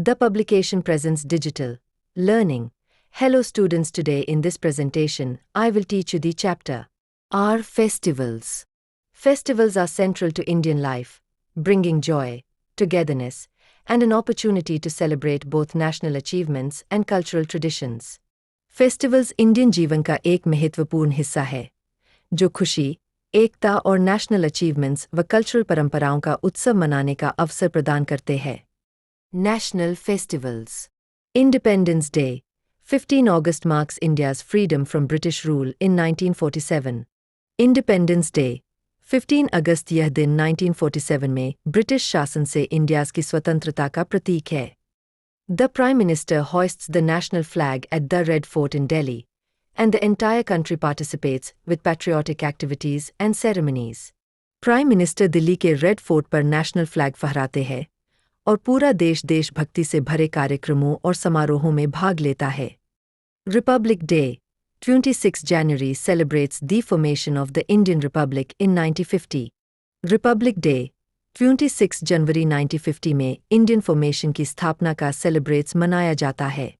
The publication presents digital learning. Hello students, today in this presentation, I will teach you the chapter Our Festivals. Festivals are central to Indian life, bringing joy, togetherness, and an opportunity to celebrate both national achievements and cultural traditions. Festivals Indian जीवन का एक महत्वपूर्ण हिस्सा है, जो खुशी, एकता और national achievements व कल्चरल परंपराओं का उत्सव मनाने का अवसर प्रदान करते हैं। National Festivals. Independence Day. 15 August marks India's freedom from British rule in 1947. Independence Day. 15 अगस्त यह दिन 1947 में ब्रिटिश शासन से इंडिया की स्वतंत्रता का प्रतीक है। The Prime Minister hoists the national flag at the Red Fort in Delhi, and the entire country participates with patriotic activities and ceremonies. Prime Minister Delhi के रेड फोर्ट पर नेशनल फ्लैग फहराते हैं और पूरा देश देशभक्ति से भरे कार्यक्रमों और समारोहों में भाग लेता है। Republic Day. 26 January celebrates the formation of the Indian Republic in 1950. Republic Day. 26 जनवरी 1950 में इंडियन फॉर्मेशन की स्थापना का सेलिब्रेट्स मनाया जाता है।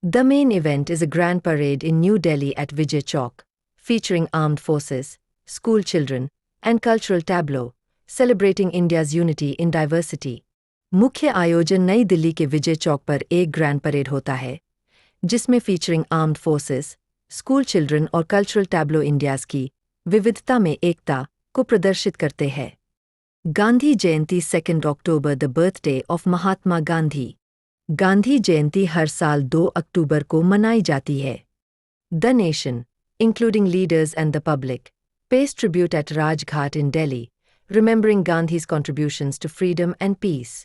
The main event is a grand parade in New Delhi at Vijay Chowk, featuring armed forces, school children, and cultural tableau, celebrating India's unity in diversity. मुख्य आयोजन नई दिल्ली के विजय चौक पर एक ग्रैंड परेड होता है, जिसमें featuring armed forces, school children और कल्चरल टैब्लो इंडियाज़ की विविधता में एकता को प्रदर्शित करते हैं। गांधी जयंती 2 अक्टूबर the birthday of Mahatma Gandhi. Gandhi जयंती हर साल 2 अक्टूबर को मनाई जाती है। The nation, including leaders and the public, pays tribute at Rajghat in Delhi, remembering Gandhi's contributions to freedom and peace.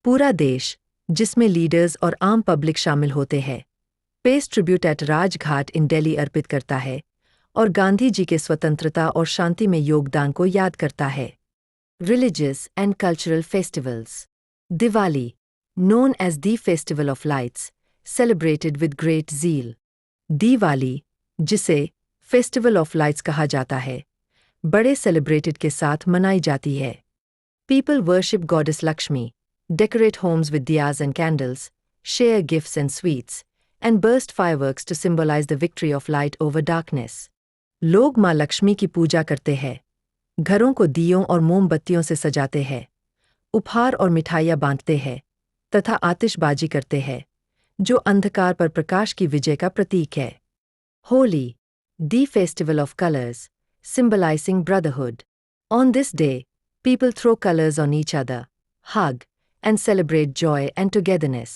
पूरा देश, जिसमें लीडर्स और आम पब्लिक शामिल होते हैं, pays tribute at राजघाट इन दिल्ली अर्पित करता है और गांधी जी के स्वतंत्रता और शांति में योगदान को याद करता है। Religious and cultural festivals. Diwali, known as the Festival of Lights, celebrated with great zeal. Diwali, जिसे फेस्टिवल ऑफ लाइट्स कहा जाता है, बड़े सेलिब्रेटेड के साथ मनाई जाती है। People worship goddess Lakshmi, decorate homes with diyas and candles, share gifts and sweets, and burst fireworks to symbolize the victory of light over darkness. लोग माँ लक्ष्मी की पूजा करते हैं, घरों को दियों और मोमबत्तियों से सजाते हैं, उपहार और मिठाइयाँ बांटते हैं, तथा आतिशबाजी करते हैं, जो अंधकार पर प्रकाश की विजय का प्रतीक है। Holi, the festival of colors, symbolizing brotherhood. On this day, people throw colors on each other, hug, and celebrate joy and togetherness.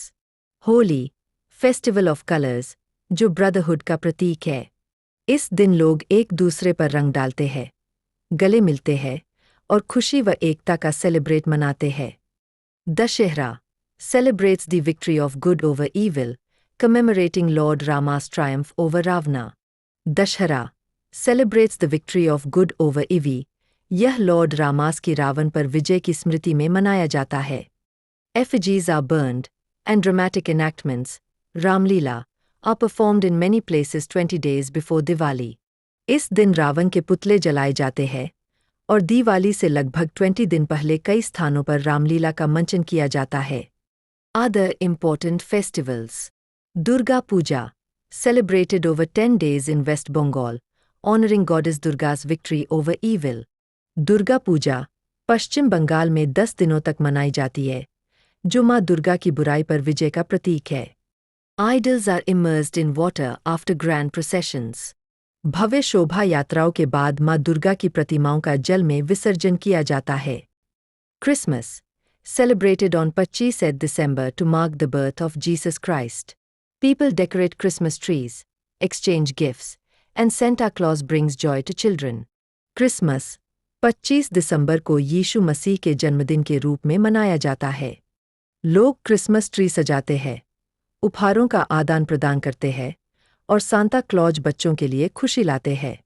Holi, festival of colours, जो ब्रदरहुड का प्रतीक है। इस दिन लोग एक दूसरे पर रंग डालते हैं, गले मिलते हैं और खुशी व एकता का सेलिब्रेट मनाते हैं। Dussehra celebrates the victory of good over evil, commemorating Lord Rama's triumph over Ravana. Dussehra celebrates the victory of good over evil. यह लॉर्ड रामास की रावण पर विजय की स्मृति में मनाया जाता है। Effigies are burned, and dramatic enactments, Ramlila, are performed in many places 20 days before Diwali. इस दिन रावण के पुतले जलाए जाते हैं और दिवाली से लगभग 20 दिन पहले कई स्थानों पर रामलीला का मंचन किया जाता है। Other important festivals. Durga Puja, celebrated over 10 days in West Bengal, honoring goddess Durga's victory over evil. Durga Puja पश्चिम बंगाल में 10 दिनों तक मनाई जाती है, जो माँ दुर्गा की बुराई पर विजय का प्रतीक है। Idols are immersed in water after grand processions. भव्य शोभा यात्राओं के बाद माँ दुर्गा की प्रतिमाओं का जल में विसर्जन किया जाता है। Christmas, celebrated on 25 December to mark the birth of Jesus Christ. People decorate Christmas trees, exchange gifts, and Santa Claus brings joy to children. Christmas, 25 दिसंबर को यीशु मसीह के जन्मदिन के रूप में मनाया जाता है। लोग क्रिसमस ट्री सजाते हैं, उपहारों का आदान प्रदान करते हैं और सांता क्लॉज बच्चों के लिए खुशी लाते हैं।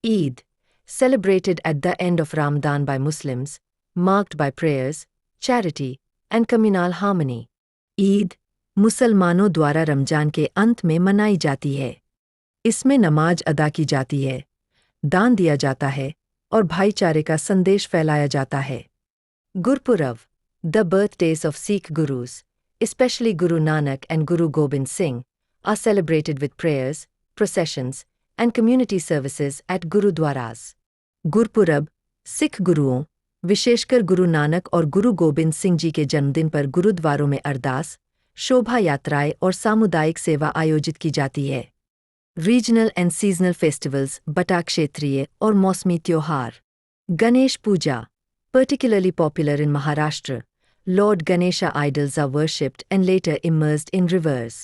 Eid, celebrated at the end of Ramadan by Muslims, marked by prayers, charity, and communal harmony. Eid मुसलमानों द्वारा रमजान के अंत में मनाई जाती है। इसमें नमाज अदा की जाती है, दान दिया जाता है और भाईचारे का संदेश फैलाया जाता है। Gurpurab, the birthdays of Sikh gurus, especially Guru Nanak and Guru Gobind Singh, are celebrated with prayers, processions, and community services at Gurudwaras. Gurpurab, Sikh गुरुओं, विशेषकर गुरु नानक और गुरु गोबिंद सिंह जी के जन्मदिन पर गुरुद्वारों में अरदास, शोभा यात्राएं और सामुदायिक सेवा आयोजित की जाती है। रीजनल एंड सीजनल फेस्टिवल्स, बटा क्षेत्रीय और मौसमी त्योहार। गणेश पूजा, particularly popular in Maharashtra, Lord Ganesha idols are worshipped and later immersed in rivers.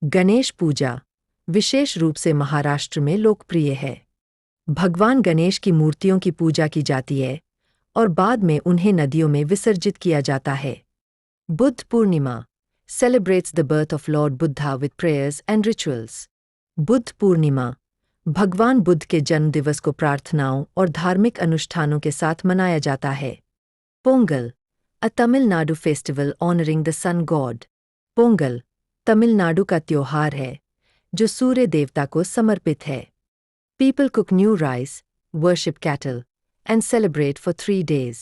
Ganesh पूजा विशेष रूप से महाराष्ट्र में लोकप्रिय है। भगवान गणेश की मूर्तियों की पूजा की जाती है और बाद में उन्हें नदियों में विसर्जित किया जाता है। Buddha Purnima celebrates the birth of Lord Buddha with prayers and rituals. Buddha Purnima भगवान बुद्ध के जन्म दिवस को प्रार्थनाओं और धार्मिक अनुष्ठानों के साथ मनाया जाता है। Pongal, a Tamil Nadu festival honoring the sun god. Pongal Tamil Nadu का त्योहार है जो सूर्य देवता को समर्पित है। People cook new rice, worship cattle, and celebrate for 3 days.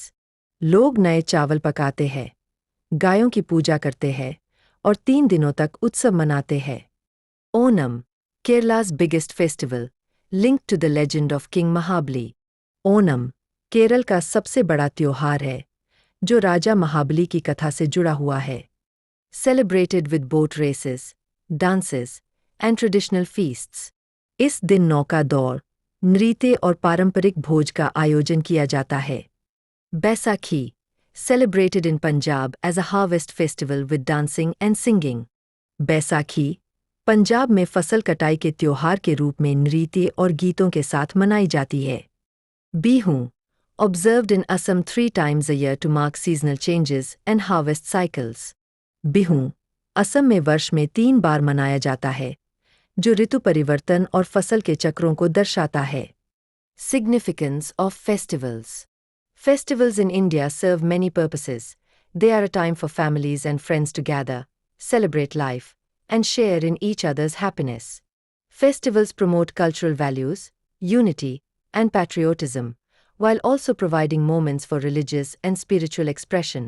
लोग नए चावल पकाते हैं, गायों की पूजा करते हैं और 3 दिनों तक उत्सव मनाते हैं। Onam, Kerala's biggest festival, linked to the legend of King Mahabali. Onam Kerala का सबसे बड़ा त्योहार है जो राजा महाबली की कथा से जुड़ा हुआ है। Celebrated with boat races, dances, and traditional feasts. इस दिन नौका दौड़, नृत्य और पारंपरिक भोज का आयोजन किया जाता है। Baisakhi, celebrated in Punjab as a harvest festival with dancing and singing. Baisakhi Punjab में फसल कटाई के त्योहार के रूप में नृत्य और गीतों के साथ मनाई जाती है। Bihu, observed in Assam 3 times a year to mark seasonal changes and harvest cycles. Bihu Assam में वर्ष में 3 बार मनाया जाता है जो ऋतु परिवर्तन और फसल के चक्रों को दर्शाता है। Significance of festivals. Festivals in India serve many purposes. They are a time for families and friends to gather, celebrate life, and share in each other's happiness. Festivals promote cultural values, unity, and patriotism, while also providing moments for religious and spiritual expression.